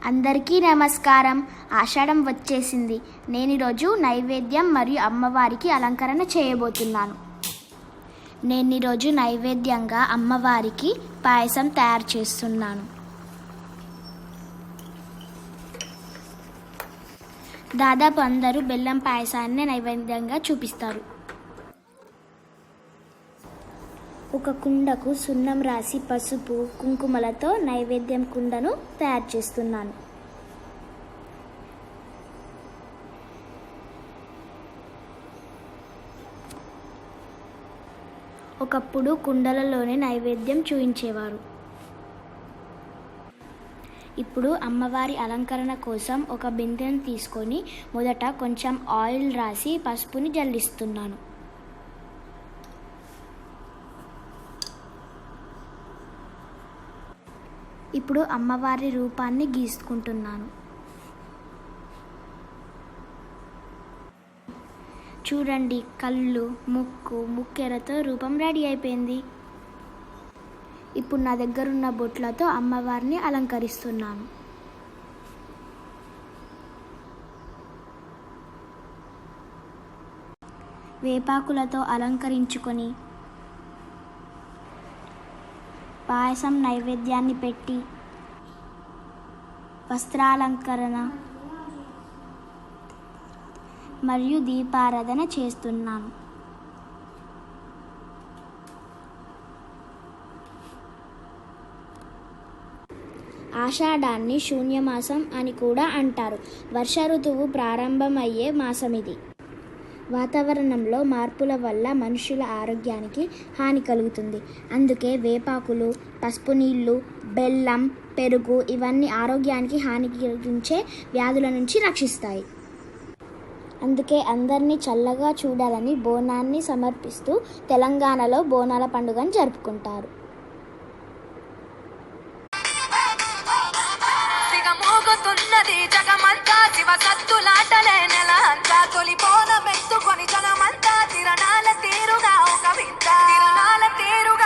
అందరికీ నమస్కారం. ఆషాఢం వచ్చేసింది. నేను ఈరోజు నైవేద్యం మరియు అమ్మవారికి అలంకరణ చేయబోతున్నాను. నేను ఈరోజు నైవేద్యంగా అమ్మవారికి పాయసం తయారు చేస్తున్నాను. దాదాపు అందరూ బెల్లం పాయసాన్ని నైవేద్యంగా చూపిస్తారు. ఒక కుండకు సున్నం రాసి పసుపు కుంకుమలతో నైవేద్యం కుండను తయారు చేస్తున్నాను. ఒకప్పుడు కుండలలోనే నైవేద్యం చూయించేవారు. ఇప్పుడు అమ్మవారి అలంకరణ కోసం ఒక బిందెను తీసుకొని మొదట కొంచెం ఆయిల్ రాసి పసుపుని జల్లిస్తున్నాను. ఇప్పుడు అమ్మవారి రూపాన్ని గీసుకుంటున్నాను. చూడండి, కళ్ళు, ముక్కు, ముక్కెరతో రూపం రెడీ అయిపోయింది. ఇప్పుడు నా దగ్గర ఉన్న బొట్లతో అమ్మవారిని అలంకరిస్తున్నాను. వేపాకులతో అలంకరించుకొని పాయసం నైవేద్యాన్ని పెట్టి వస్త్రాలంకరణ మరియు దీపారాధన చేస్తున్నాను. ఆషాఢాన్ని శూన్యమాసం అని కూడా అంటారు. వర్ష ఋతువు ప్రారంభమయ్యే మాసం ఇది. వాతావరణంలో మార్పుల వల్ల మనుషుల ఆరోగ్యానికి హాని కలుగుతుంది. అందుకే వేపాకులు, పసుపు నీళ్లు, బెల్లం, పెరుగు ఇవన్నీ ఆరోగ్యానికి హాని కలిగించే వ్యాధుల నుంచి రక్షిస్తాయి. అందుకే అందరినీ చల్లగా చూడాలని బోనాన్ని సమర్పిస్తూ తెలంగాణలో బోనాల పండుగను జరుపుకుంటారు. జగమంతా శివ సత్తులాటలే నెల అంతా తొలి బోనమెత్తుకొని జనమంతా తిరణాల తీరుగా ఒక వింత తిరణాల తీరుగా